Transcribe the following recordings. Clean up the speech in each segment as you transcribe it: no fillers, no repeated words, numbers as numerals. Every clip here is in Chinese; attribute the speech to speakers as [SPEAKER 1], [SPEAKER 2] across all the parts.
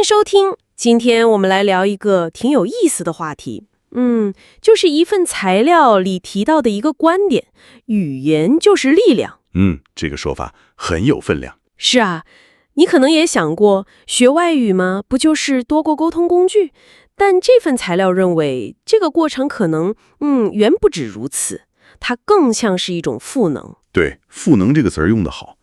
[SPEAKER 1] 收听，今天我们来聊一个挺有意思的话题。就是一份材料里提到的一个观点，语言就是力量。
[SPEAKER 2] 这个说法很有分量。
[SPEAKER 1] 是啊，你可能也想过，学外语嘛，不就是多个沟通工具？但这份材料认为，这个过程可能，远不止如此，它更像是一种赋能。
[SPEAKER 2] 对，赋能这个词儿用得好。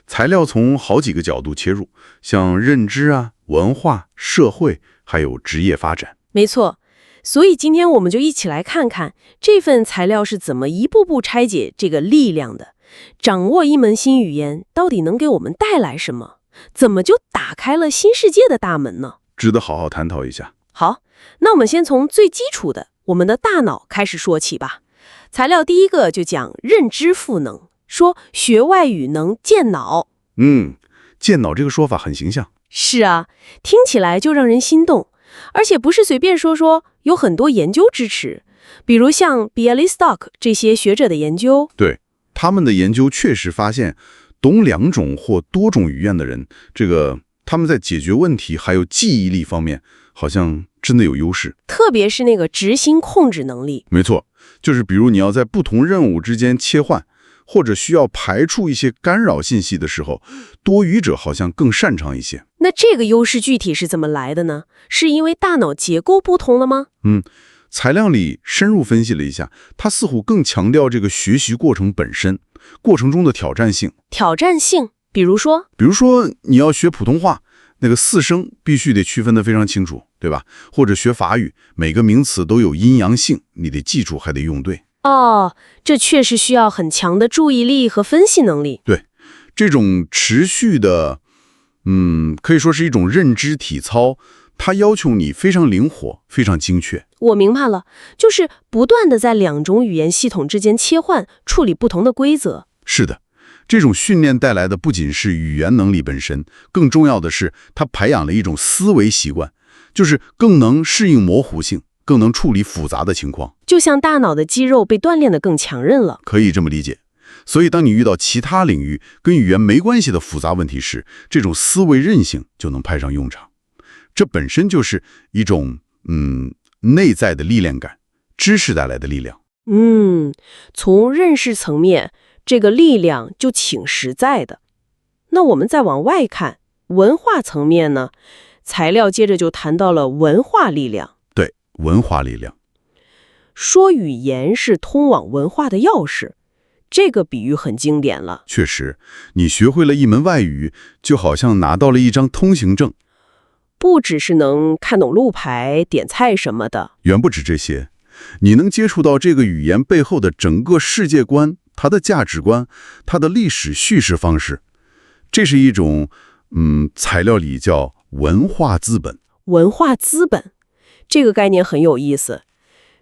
[SPEAKER 2] 材料从好几个角度切入，像认知啊、文化、社会，还有职业发展。
[SPEAKER 1] 没错。所以今天我们就一起来看看这份材料是怎么一步步拆解这个力量的。掌握一门新语言到底能给我们带来什么？怎么就打开了新世界的大门呢？
[SPEAKER 2] 值得好好探讨一下。
[SPEAKER 1] 好，那我们先从最基础的我们的大脑开始说起吧。材料第一个就讲认知赋能，说学外语能健脑。
[SPEAKER 2] 健脑这个说法很形象。
[SPEAKER 1] 是啊，听起来就让人心动。而且不是随便说说，有很多研究支持，比如像 Bialystok 这些学者的研究。
[SPEAKER 2] 对，他们的研究确实发现，懂2种或多种语言的人，他们在解决问题还有记忆力方面，好像真的有优势。
[SPEAKER 1] 特别是那个执行控制能力。
[SPEAKER 2] 没错，就是比如你要在不同任务之间切换，或者需要排除一些干扰信息的时候，多语者好像更擅长一些。
[SPEAKER 1] 那这个优势具体是怎么来的呢？是因为大脑结构不同了吗？
[SPEAKER 2] 材料里深入分析了一下，它似乎更强调这个学习过程本身，过程中的挑战性。
[SPEAKER 1] 挑战性，比如说
[SPEAKER 2] 你要学普通话，那个4声必须得区分得非常清楚，对吧？或者学法语，每个名词都有阴阳性，你得记住还得用对。
[SPEAKER 1] 这确实需要很强的注意力和分析能力。
[SPEAKER 2] 对，这种持续的可以说是一种认知体操，它要求你非常灵活，非常精确。
[SPEAKER 1] 我明白了，就是不断的在2种语言系统之间切换，处理不同的规则。
[SPEAKER 2] 是的，这种训练带来的不仅是语言能力本身，更重要的是它培养了一种思维习惯，就是更能适应模糊性，更能处理复杂的情况。
[SPEAKER 1] 就像大脑的肌肉被锻炼得更强韧了。
[SPEAKER 2] 可以这么理解。所以当你遇到其他领域跟语言没关系的复杂问题时，这种思维韧性就能派上用场。这本身就是一种内在的历练感，知识带来的力量。
[SPEAKER 1] 从认识层面，这个力量就挺实在的。那我们再往外看，文化层面呢？材料接着就谈到了文化力量。
[SPEAKER 2] 对，文化力量。
[SPEAKER 1] 说语言是通往文化的钥匙，这个比喻很经典了。
[SPEAKER 2] 确实，你学会了一门外语，就好像拿到了一张通行证。
[SPEAKER 1] 不只是能看懂路牌、点菜什么的，
[SPEAKER 2] 远不止这些，你能接触到这个语言背后的整个世界观，它的价值观，它的历史叙事方式。这是一种材料里叫文化资本。
[SPEAKER 1] 文化资本这个概念很有意思。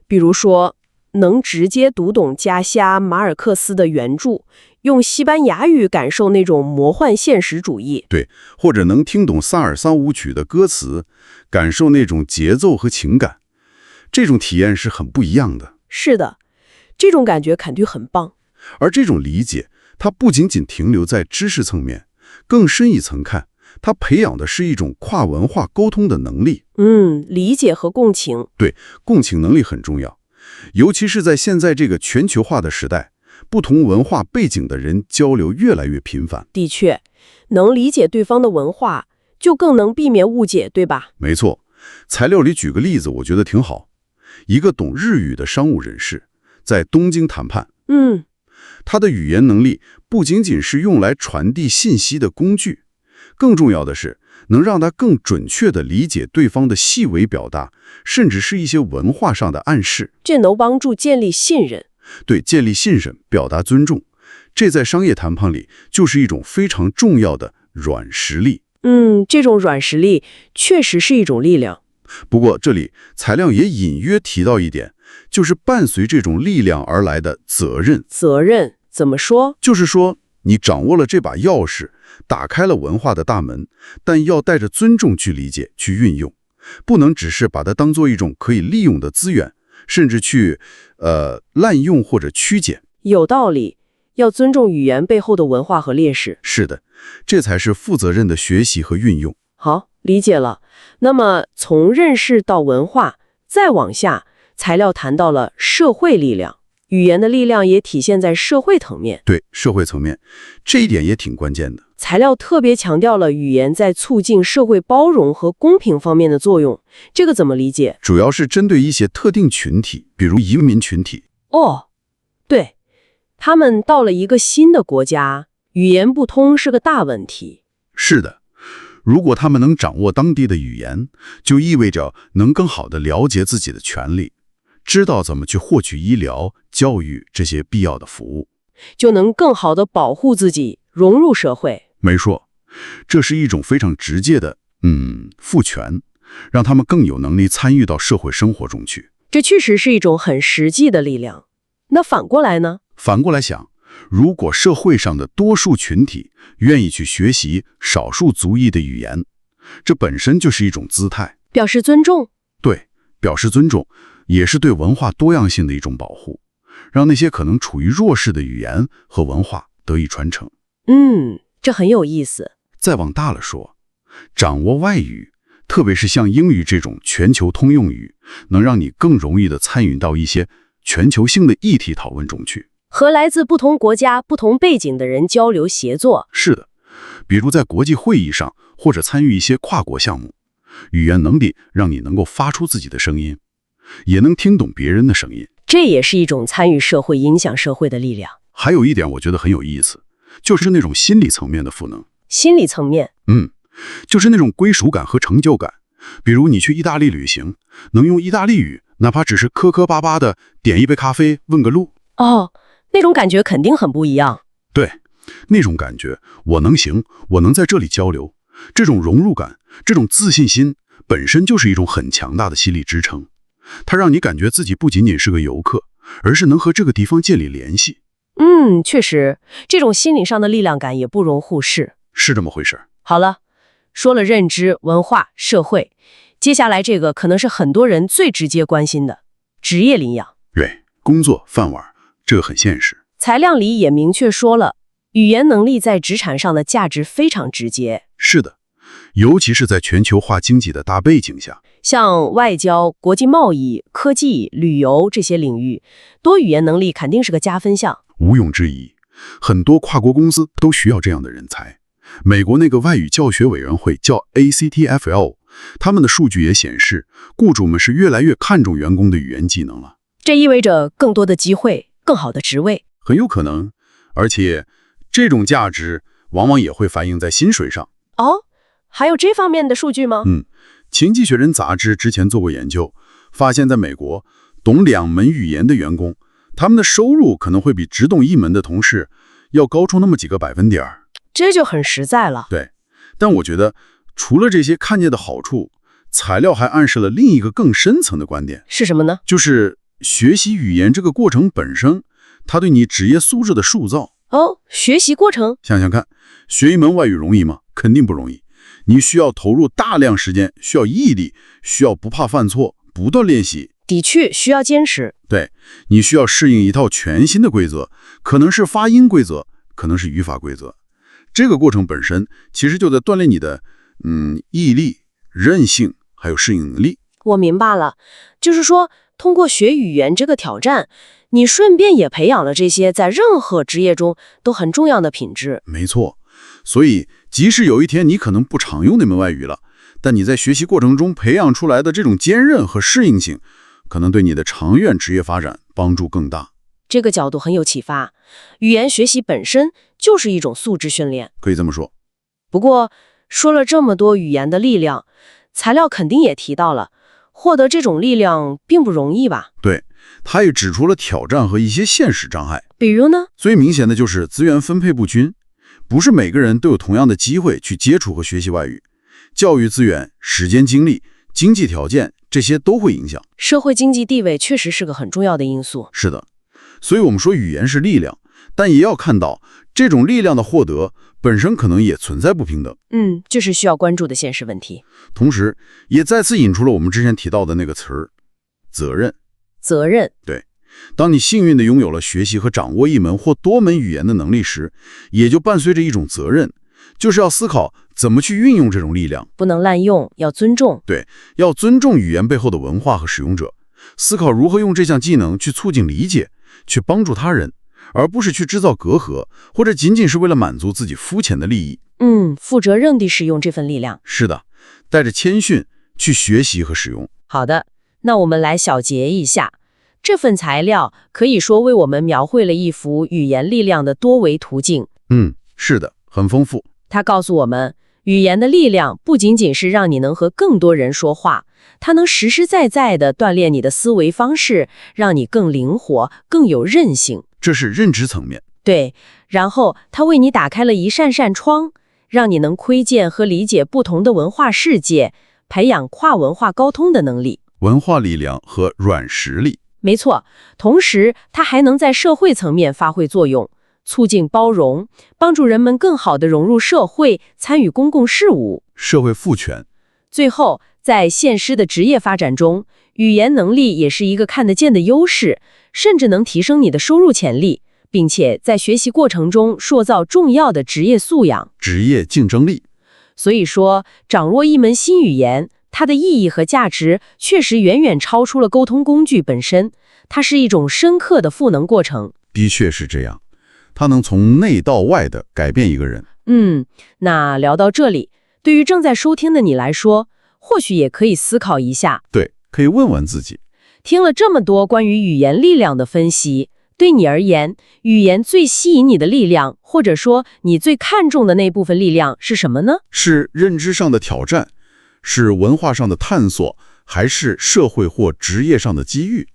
[SPEAKER 1] 比如说，能直接读懂加西马尔克斯的原著，用西班牙语感受那种魔幻现实主义。
[SPEAKER 2] 对，或者能听懂萨尔桑舞曲的歌词，感受那种节奏和情感，这种体验是很不一样的。
[SPEAKER 1] 是的，这种感觉肯定很棒。
[SPEAKER 2] 而这种理解，它不仅仅停留在知识层面，更深一层看，它培养的是一种跨文化沟通的能力。
[SPEAKER 1] 理解和共情。
[SPEAKER 2] 对，共情能力很重要。尤其是在现在这个全球化的时代，不同文化背景的人交流越来越频繁。
[SPEAKER 1] 的确，能理解对方的文化，就更能避免误解，对吧？
[SPEAKER 2] 没错。材料里举个例子，我觉得挺好。一个懂日语的商务人士在东京谈判，他的语言能力不仅仅是用来传递信息的工具，更重要的是能让他更准确地理解对方的细微表达，甚至是一些文化上的暗示。
[SPEAKER 1] 这能帮助建立信任。
[SPEAKER 2] 对，建立信任，表达尊重，这在商业谈判里就是一种非常重要的软实力。
[SPEAKER 1] 这种软实力确实是一种力量。
[SPEAKER 2] 不过这里材料也隐约提到一点，就是伴随这种力量而来的责任。
[SPEAKER 1] 责任怎么说？
[SPEAKER 2] 就是说，你掌握了这把钥匙，打开了文化的大门，但要带着尊重去理解、去运用，不能只是把它当做一种可以利用的资源，甚至去滥用或者曲解。
[SPEAKER 1] 有道理，要尊重语言背后的文化和历史。
[SPEAKER 2] 是的，这才是负责任的学习和运用。
[SPEAKER 1] 好，理解了。那么从认识到文化，再往下，材料谈到了社会力量，语言的力量也体现在社会层面。
[SPEAKER 2] 对，社会层面，这一点也挺关键的。
[SPEAKER 1] 材料特别强调了语言在促进社会包容和公平方面的作用，这个怎么理解？
[SPEAKER 2] 主要是针对一些特定群体，比如移民群体。
[SPEAKER 1] 哦，对，他们到了一个新的国家，语言不通是个大问题。
[SPEAKER 2] 是的，如果他们能掌握当地的语言，就意味着能更好地了解自己的权利，知道怎么去获取医疗、教育这些必要的服务，
[SPEAKER 1] 就能更好地保护自己，融入社会。
[SPEAKER 2] 没错，这是一种非常直接的赋权，让他们更有能力参与到社会生活中去。
[SPEAKER 1] 这确实是一种很实际的力量。那反过来呢？
[SPEAKER 2] 反过来想，如果社会上的多数群体愿意去学习少数族裔的语言，这本身就是一种姿态，
[SPEAKER 1] 表示尊重。
[SPEAKER 2] 对，表示尊重，也是对文化多样性的一种保护，让那些可能处于弱势的语言和文化得以传承。
[SPEAKER 1] 这很有意思。
[SPEAKER 2] 再往大了说，掌握外语，特别是像英语这种全球通用语，能让你更容易地参与到一些全球性的议题讨论中去，
[SPEAKER 1] 和来自不同国家、不同背景的人交流协作。
[SPEAKER 2] 是的，比如在国际会议上，或者参与一些跨国项目，语言能力让你能够发出自己的声音，也能听懂别人的声音。
[SPEAKER 1] 这也是一种参与社会、影响社会的力量。
[SPEAKER 2] 还有一点我觉得很有意思，就是那种心理层面的赋能。
[SPEAKER 1] 心理层面？
[SPEAKER 2] 就是那种归属感和成就感。比如你去意大利旅行，能用意大利语，哪怕只是磕磕巴巴的点一杯咖啡，问个路。
[SPEAKER 1] 哦，那种感觉肯定很不一样。
[SPEAKER 2] 对，那种感觉，我能行，我能在这里交流，这种融入感，这种自信心，本身就是一种很强大的心理支撑。它让你感觉自己不仅仅是个游客，而是能和这个地方建立联系。
[SPEAKER 1] 确实，这种心理上的力量感也不容忽视。
[SPEAKER 2] 是这么回事。
[SPEAKER 1] 好了，说了认知、文化、社会，接下来这个可能是很多人最直接关心的职业领养。
[SPEAKER 2] 对，工作饭碗，这个很现实。
[SPEAKER 1] 材料里也明确说了，语言能力在职场上的价值非常直接。
[SPEAKER 2] 是的，尤其是在全球化经济的大背景下，
[SPEAKER 1] 像外交、国际贸易、科技、旅游这些领域，多语言能力肯定是个加分项。
[SPEAKER 2] 毋庸置疑，很多跨国公司都需要这样的人才。美国那个外语教学委员会叫 ACTFL， 他们的数据也显示，雇主们是越来越看重员工的语言技能了。
[SPEAKER 1] 这意味着更多的机会，更好的职位。
[SPEAKER 2] 很有可能，而且这种价值往往也会反映在薪水上。
[SPEAKER 1] 哦，还有这方面的数据吗？
[SPEAKER 2] 经济学人杂志之前做过研究，发现在美国，懂2门语言的员工，他们的收入可能会比只懂1门的同事要高出那么几个百分点。
[SPEAKER 1] 这就很实在了。
[SPEAKER 2] 对，但我觉得除了这些看见的好处，材料还暗示了另一个更深层的观点。
[SPEAKER 1] 是什么呢？
[SPEAKER 2] 就是学习语言这个过程本身，它对你职业素质的塑造。
[SPEAKER 1] 学习过程？
[SPEAKER 2] 想想看，学一门外语容易吗？肯定不容易。你需要投入大量时间，需要毅力，需要不怕犯错，不断练习。
[SPEAKER 1] 的确需要坚持。
[SPEAKER 2] 对，你需要适应一套全新的规则，可能是发音规则，可能是语法规则。这个过程本身其实就在锻炼你的毅力、韧性还有适应能力。
[SPEAKER 1] 我明白了，就是说通过学语言这个挑战，你顺便也培养了这些在任何职业中都很重要的品质。
[SPEAKER 2] 没错，所以即使有一天你可能不常用那门外语了，但你在学习过程中培养出来的这种坚韧和适应性，可能对你的长远职业发展帮助更大。
[SPEAKER 1] 这个角度很有启发，语言学习本身就是一种素质训练，
[SPEAKER 2] 可以这么说。
[SPEAKER 1] 不过说了这么多语言的力量，材料肯定也提到了，获得这种力量并不容易吧？
[SPEAKER 2] 对，他也指出了挑战和一些现实障碍。
[SPEAKER 1] 比如呢？
[SPEAKER 2] 最明显的就是资源分配不均，不是每个人都有同样的机会去接触和学习外语，教育资源、时间精力、经济条件，这些都会影响。
[SPEAKER 1] 社会经济地位确实是个很重要的因素。
[SPEAKER 2] 是的，所以我们说语言是力量，但也要看到这种力量的获得本身可能也存在不平等。
[SPEAKER 1] 这是需要关注的现实问题。
[SPEAKER 2] 同时也再次引出了我们之前提到的那个词儿，责任。
[SPEAKER 1] 责任。
[SPEAKER 2] 对，当你幸运地拥有了学习和掌握一门或多门语言的能力时，也就伴随着一种责任，就是要思考怎么去运用这种力量，
[SPEAKER 1] 不能滥用，要尊重。
[SPEAKER 2] 对，要尊重语言背后的文化和使用者，思考如何用这项技能去促进理解，去帮助他人，而不是去制造隔阂，或者仅仅是为了满足自己肤浅的利益。
[SPEAKER 1] 负责任地使用这份力量。
[SPEAKER 2] 是的，带着谦逊去学习和使用。
[SPEAKER 1] 好的，那我们来小结一下。这份材料可以说为我们描绘了一幅语言力量的多维途径。
[SPEAKER 2] 是的，很丰富。
[SPEAKER 1] 它告诉我们，语言的力量不仅仅是让你能和更多人说话，它能实实在在地锻炼你的思维方式，让你更灵活、更有韧性。
[SPEAKER 2] 这是认知层面。
[SPEAKER 1] 对，然后它为你打开了一扇扇窗，让你能窥见和理解不同的文化世界，培养跨文化沟通的能力。
[SPEAKER 2] 文化力量和软实力。
[SPEAKER 1] 没错，同时它还能在社会层面发挥作用，促进包容，帮助人们更好地融入社会，参与公共事务，
[SPEAKER 2] 社会赋权。
[SPEAKER 1] 最后，在现实的职业发展中，语言能力也是一个看得见的优势，甚至能提升你的收入潜力，并且在学习过程中塑造重要的职业素养、
[SPEAKER 2] 职业竞争力。
[SPEAKER 1] 所以说，掌握一门新语言，它的意义和价值确实远远超出了沟通工具本身，它是一种深刻的赋能过程。
[SPEAKER 2] 的确是这样，它能从内到外的改变一个人。
[SPEAKER 1] 那聊到这里，对于正在收听的你来说，或许也可以思考一下。
[SPEAKER 2] 对，可以问问自己，
[SPEAKER 1] 听了这么多关于语言力量的分析，对你而言，语言最吸引你的力量，或者说你最看重的那部分力量是什么呢？
[SPEAKER 2] 是认知上的挑战，是文化上的探索，还是社会或职业上的机遇？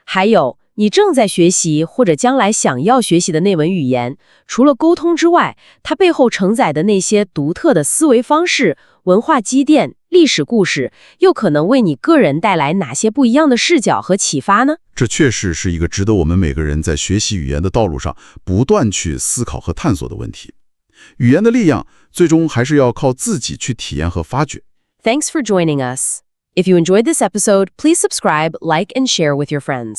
[SPEAKER 1] 还有你正在学习或者将来想要学习的那门语言，除了沟通之外，它背后承载的那些独特的思维方式、文化积淀、历史故事，又可能为你个人带来哪些不一样的视角和启发呢？
[SPEAKER 2] 这确实是一个值得我们每个人在学习语言的道路上不断去思考和探索的问题。语言的力量，最终还是要靠自己去体验和发掘。
[SPEAKER 1] Thanks for joining us. If you enjoyed this episode, please subscribe, like, and share with your friends.